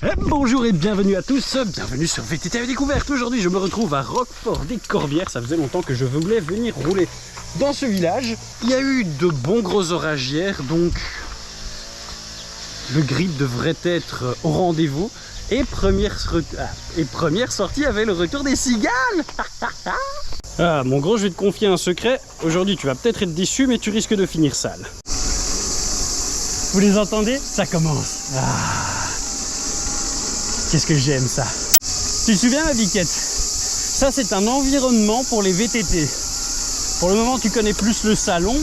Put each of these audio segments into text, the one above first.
Bonjour et bienvenue à tous, bienvenue sur VTT à découverte. Aujourd'hui je me retrouve à Roquefort-des-Corbières. Ça faisait longtemps que je voulais venir rouler dans ce village. Il y a eu de bons gros orages hier, donc le grip devrait être au rendez-vous. Et première sortie avec le retour des cigales. Ah mon gros, je vais te confier un secret. Aujourd'hui tu vas peut-être être déçu, mais tu risques de finir sale. Vous les entendez? Ça commence. Qu'est-ce que j'aime ça. Tu te souviens ma biquette? Ça c'est un environnement pour les VTT. Pour le moment tu connais plus le salon,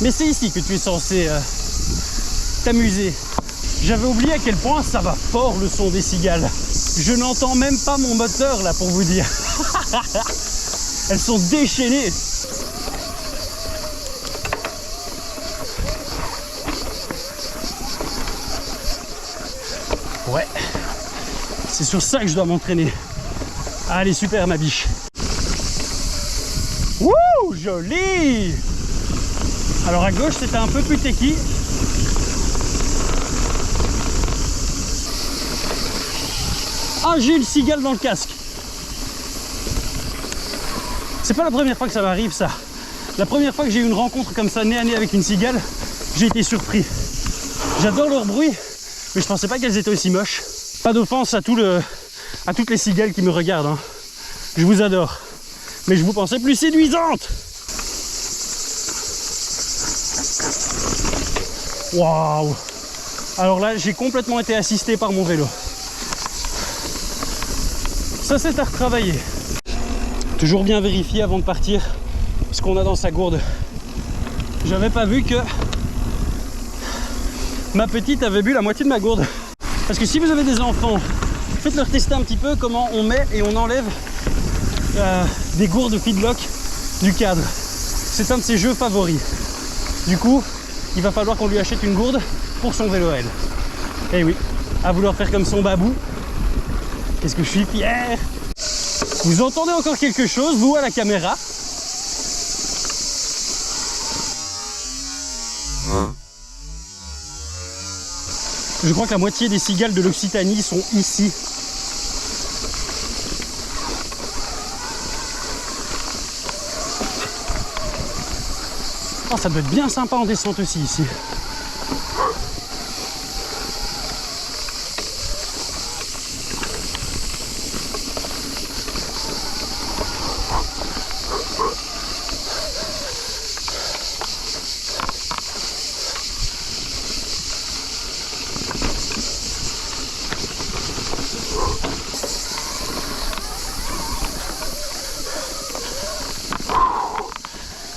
mais c'est ici que tu es censé t'amuser. J'avais oublié à quel point ça va fort le son des cigales. Je n'entends même pas mon moteur là pour vous dire. Elles sont déchaînées. Ouais. C'est sur ça que je dois m'entraîner. Allez, super ma biche. Wouh, joli. Alors à gauche, c'était un peu plus techy. Ah, j'ai eu le cigale dans le casque. C'est pas la première fois que ça m'arrive ça. La première fois que j'ai eu une rencontre comme ça, nez à nez avec une cigale, j'ai été surpris. J'adore leur bruit, mais je pensais pas qu'elles étaient aussi moches. Pas d'offense à toutes les cigales qui me regardent, hein. Je vous adore. Mais je vous pensais plus séduisante. Waouh. Alors là, j'ai complètement été assisté par mon vélo. Ça, c'est à retravailler. Toujours bien vérifier avant de partir ce qu'on a dans sa gourde. J'avais pas vu que ma petite avait bu la moitié de ma gourde. Parce que si vous avez des enfants, faites-leur tester un petit peu comment on met et on enlève des gourdes feedlock du cadre. C'est un de ses jeux favoris. Du coup, il va falloir qu'on lui achète une gourde pour son vélo à elle. Et oui, à vouloir faire comme son babou. Qu'est-ce que je suis fier. Vous entendez encore quelque chose, vous, à la caméra? Je crois que la moitié des cigales de l'Occitanie sont ici. Oh, ça doit être bien sympa en descente aussi ici.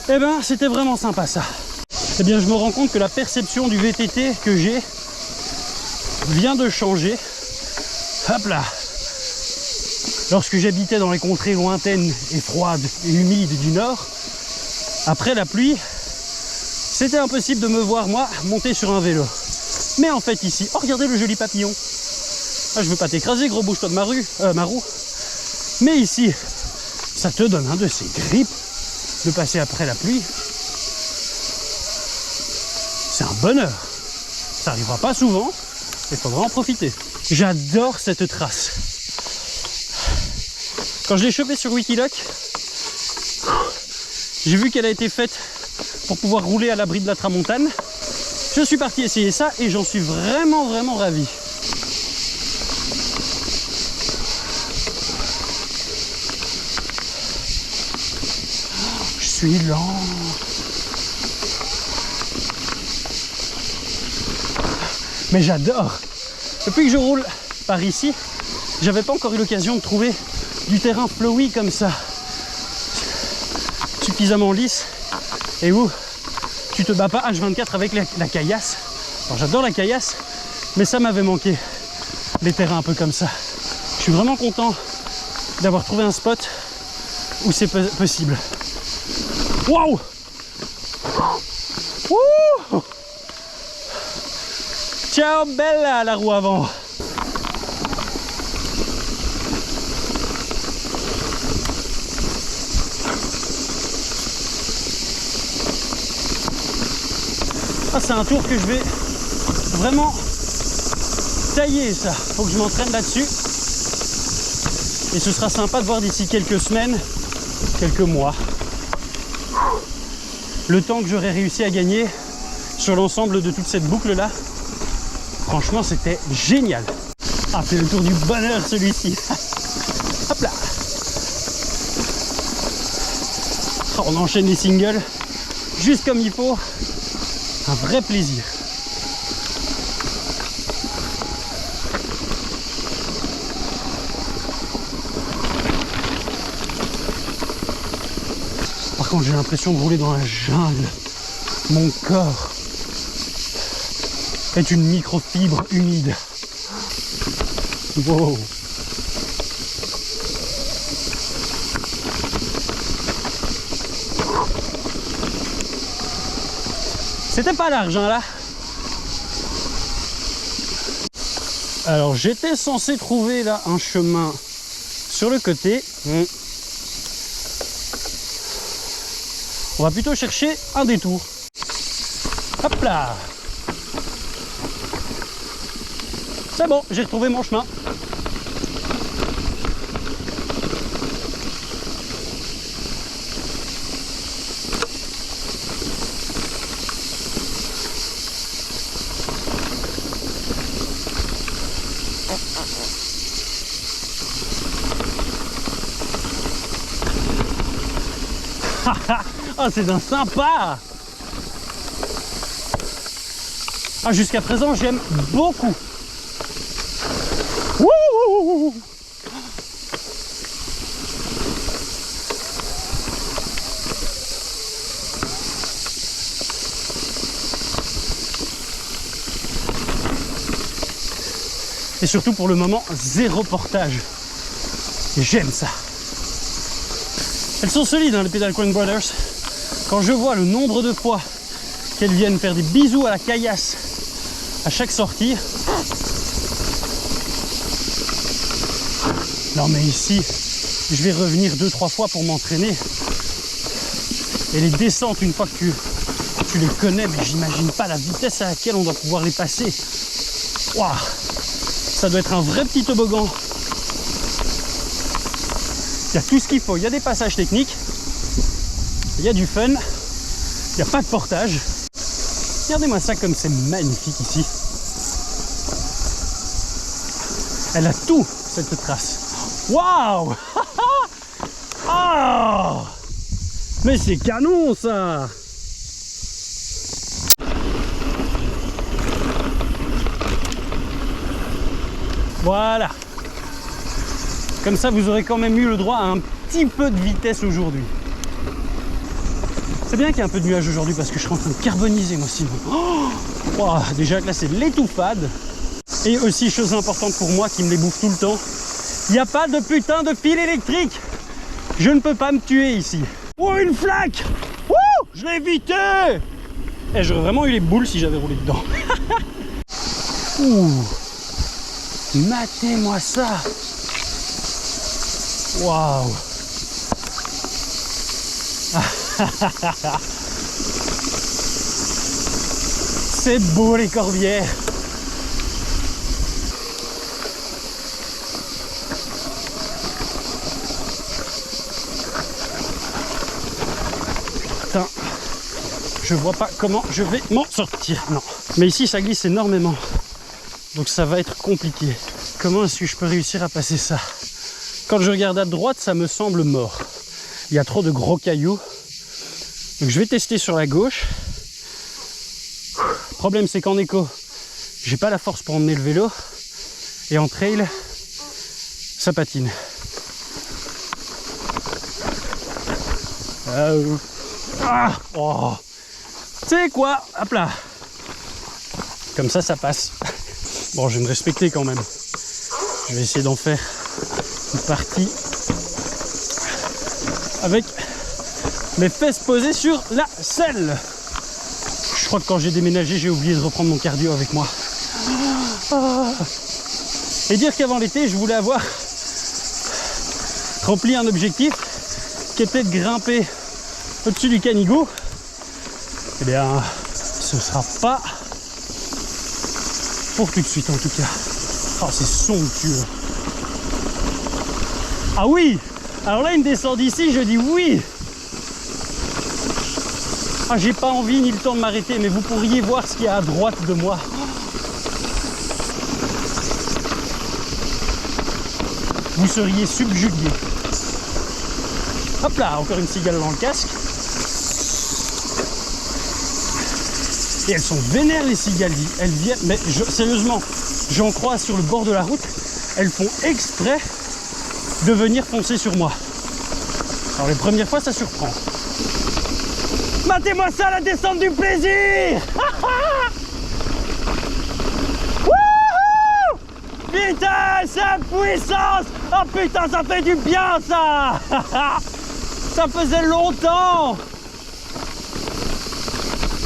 Eh ben, c'était vraiment sympa ça. Eh bien, je me rends compte que la perception du VTT que j'ai vient de changer. Hop là. Lorsque j'habitais dans les contrées lointaines et froides et humides du nord, après la pluie, c'était impossible de me voir, moi, monter sur un vélo. Mais en fait, ici, oh, regardez le joli papillon. Ah, je veux pas t'écraser, gros, bouge-toi de ma roue. Mais ici, ça te donne un de ces grippes. De passer après la pluie, c'est un bonheur. Ça n'arrivera pas souvent, il faudra en profiter. J'adore cette trace. Quand je l'ai chopée sur Wikiloc, j'ai vu qu'elle a été faite pour pouvoir rouler à l'abri de la tramontane. Je suis parti essayer ça et j'en suis vraiment ravi. Je suis lent. Mais j'adore. Depuis que je roule par ici, j'avais pas encore eu l'occasion de trouver du terrain flowy comme ça, suffisamment lisse et où tu te bats pas H24 avec la caillasse. Alors j'adore la caillasse, mais ça m'avait manqué les terrains un peu comme ça. Je suis vraiment content d'avoir trouvé un spot où c'est possible. Waouh! Wouh! Ciao bella la roue avant! Ah, c'est un tour que je vais vraiment taillé ça, faut que je m'entraîne là-dessus. Et ce sera sympa de voir d'ici quelques semaines, quelques mois, le temps que j'aurai réussi à gagner sur l'ensemble de toute cette boucle-là. Franchement, c'était génial. Ah, c'est le tour du bonheur celui-ci. Hop là. On enchaîne les singles juste comme il faut. Un vrai plaisir. Par contre, j'ai l'impression de rouler dans la jungle. Mon corps est une microfibre humide. Wow. C'était pas large, hein, là. Alors, j'étais censé trouver là un chemin sur le côté. On va plutôt chercher un détour. Hop là. C'est bon, j'ai retrouvé mon chemin. Ah, c'est d'un sympa. Ah, jusqu'à présent, j'aime beaucoup. Wouh! Et surtout pour le moment, zéro portage. J'aime ça. Elles sont solides, hein, les Pedalcoin Brothers. Quand je vois le nombre de fois qu'elles viennent faire des bisous à la caillasse à chaque sortie. Non mais ici, je vais revenir 2-3 fois pour m'entraîner. Et les descentes, une fois que tu les connais, mais j'imagine pas la vitesse à laquelle on doit pouvoir les passer. Waouh, ça doit être un vrai petit toboggan. Il y a tout ce qu'il faut, il y a des passages techniques, il y a du fun, il n'y a pas de portage. Regardez-moi ça comme c'est magnifique ici. Elle a tout, cette trace. Waouh! Oh! Mais c'est canon ça! Voilà. Comme ça, vous aurez quand même eu le droit à un petit peu de vitesse aujourd'hui. C'est bien qu'il y ait un peu de nuages aujourd'hui parce que je suis en train de carboniser moi sinon. Oh, wow, déjà que là c'est l'étouffade. Et aussi, chose importante pour moi qui me les bouffe tout le temps, il n'y a pas de putain de fil électrique. Je ne peux pas me tuer ici. Oh, une flaque! Ouh, je l'ai évité! Et j'aurais vraiment eu les boules si j'avais roulé dedans. Ouh, matez-moi ça! Waouh! C'est beau les Corbières! Putain, je vois pas comment je vais m'en sortir. Non, mais ici ça glisse énormément, donc ça va être compliqué. Comment est-ce que je peux réussir à passer ça? Quand je regarde à droite, ça me semble mort. Il y a trop de gros cailloux. Donc je vais tester sur la gauche. Le problème c'est qu'en éco, j'ai pas la force pour emmener le vélo. Et en trail, ça patine. Ah, oh. Tu sais quoi? Hop là. Comme ça, ça passe. Bon, je vais me respecter quand même. Je vais essayer d'en faire une partie avec mes fesses posées sur la selle. Je crois que quand j'ai déménagé, j'ai oublié de reprendre mon cardio avec moi. Et dire qu'avant l'été, je voulais avoir rempli un objectif qui était de grimper au-dessus du Canigou. Eh bien, ce sera pas pour tout de suite en tout cas. Oh, c'est somptueux. Ah oui! Alors là, une descente d'ici, je dis oui! Ah, j'ai pas envie ni le temps de m'arrêter, mais vous pourriez voir ce qu'il y a à droite de moi. Vous seriez subjugué. Hop là, encore une cigale dans le casque. Et elles sont vénères, les cigales. Elles viennent, mais sérieusement, j'en croise sur le bord de la route. Elles font exprès de venir foncer sur moi. Alors les premières fois, ça surprend. Matez-moi ça, la descente du plaisir. Putain, c'est puissance. Oh putain, ça fait du bien, ça. Ça faisait longtemps.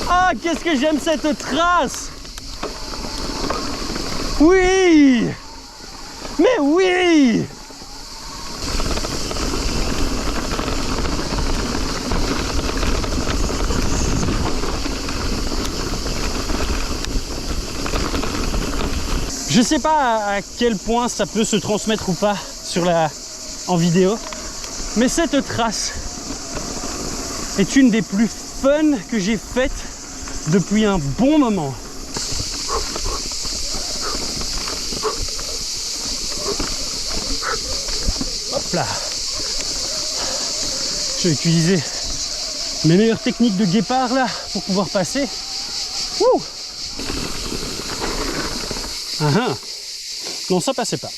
Ah, qu'est-ce que j'aime cette trace. Oui. Mais oui. Je sais pas à quel point ça peut se transmettre ou pas en vidéo, mais cette trace est une des plus fun que j'ai faites depuis un bon moment. Hop là. Je vais utiliser mes meilleures techniques de guépard là pour pouvoir passer. Ouh. Ah, non, ça passait pas.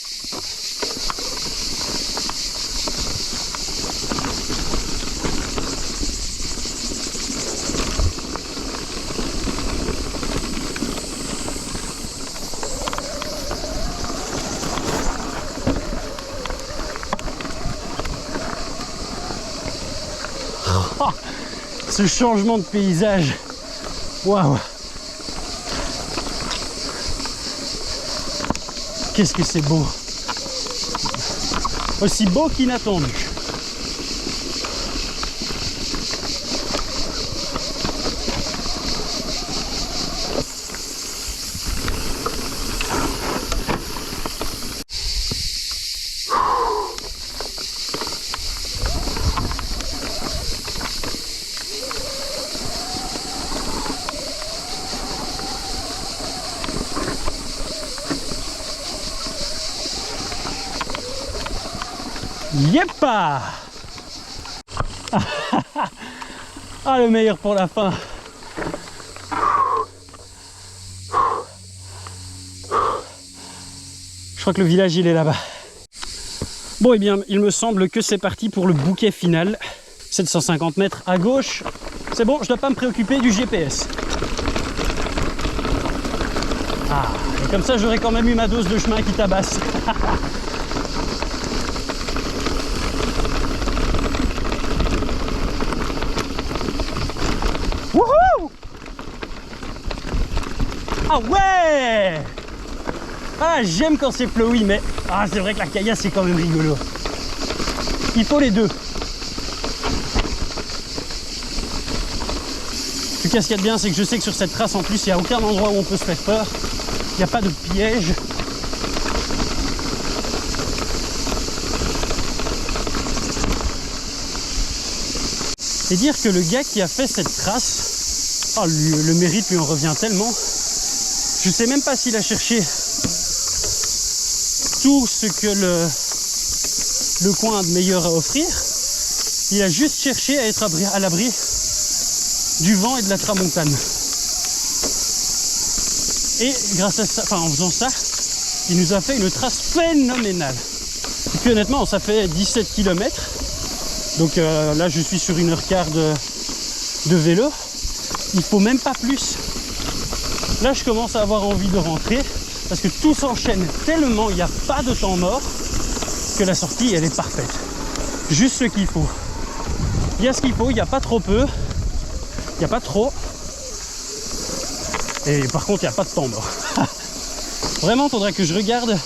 Oh, ce changement de paysage. Waouh. Qu'est-ce que c'est beau! Aussi beau qu'inattendu. Yeppa. Ah, le meilleur pour la fin. Je crois que le village il est là-bas. Bon, et bien il me semble que c'est parti pour le bouquet final. 750 mètres à gauche. C'est bon, je ne dois pas me préoccuper du GPS. Ah, et comme ça j'aurai quand même eu ma dose de chemin qui tabasse. Ah ouais! Ah, j'aime quand c'est flowy, mais ah, c'est vrai que la caillasse c'est quand même rigolo. Il faut les deux. En tout cas, ce qu'il y a de bien, c'est que je sais que sur cette trace en plus, il n'y a aucun endroit où on peut se faire peur. Il n'y a pas de piège. Et dire que le gars qui a fait cette trace, oh, le mérite lui en revient tellement. Je sais même pas s'il a cherché tout ce que le coin a de meilleur à offrir. Il a juste cherché à être à l'abri du vent et de la tramontane. Et grâce à ça, enfin en faisant ça, il nous a fait une trace phénoménale. Et puis honnêtement, ça fait 17 km. Donc là, je suis sur 1h15 de vélo. Il faut même pas plus. Là, je commence à avoir envie de rentrer parce que tout s'enchaîne tellement, il n'y a pas de temps mort que la sortie, elle est parfaite. Juste ce qu'il faut. Il y a ce qu'il faut, il n'y a pas trop peu, il n'y a pas trop. Et par contre, il n'y a pas de temps mort. Vraiment, il faudrait que je regarde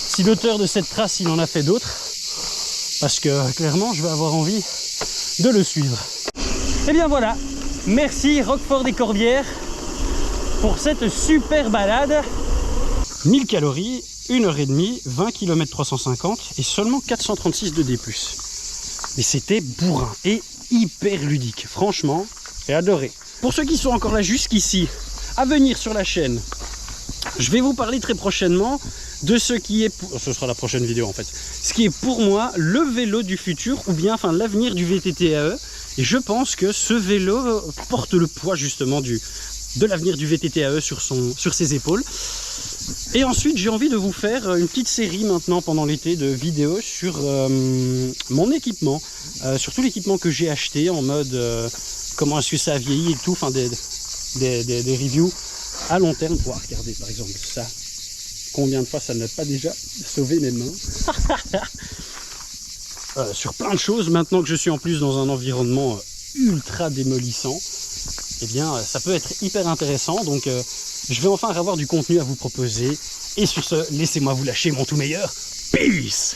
si l'auteur de cette trace, il en a fait d'autres. Parce que clairement, je vais avoir envie de le suivre. Et bien voilà, merci Roquefort des Corbières pour cette super balade. 1000 calories 1h30, 20 km 350 et seulement 436 de D+. Mais c'était bourrin et hyper ludique. Franchement, j'ai adoré. Pour ceux qui sont encore là jusqu'ici, à venir sur la chaîne, je vais vous parler très prochainement de ce qui est, ce sera la prochaine vidéo en fait, ce qui est pour moi le vélo du futur ou bien enfin l'avenir du VTT AE. Et je pense que ce vélo porte le poids justement de l'avenir du VTT AE sur ses épaules. Et ensuite j'ai envie de vous faire une petite série maintenant pendant l'été de vidéos sur mon équipement, sur tout l'équipement que j'ai acheté en mode comment est-ce que ça a vieilli et tout, enfin des reviews à long terme. Oh, regardez par exemple ça, combien de fois ça n'a pas déjà sauvé mes mains. Sur plein de choses, maintenant que je suis en plus dans un environnement ultra démolissant, eh bien ça peut être hyper intéressant. Donc je vais enfin avoir du contenu à vous proposer. Et sur ce, laissez-moi vous lâcher mon tout meilleur. Peace!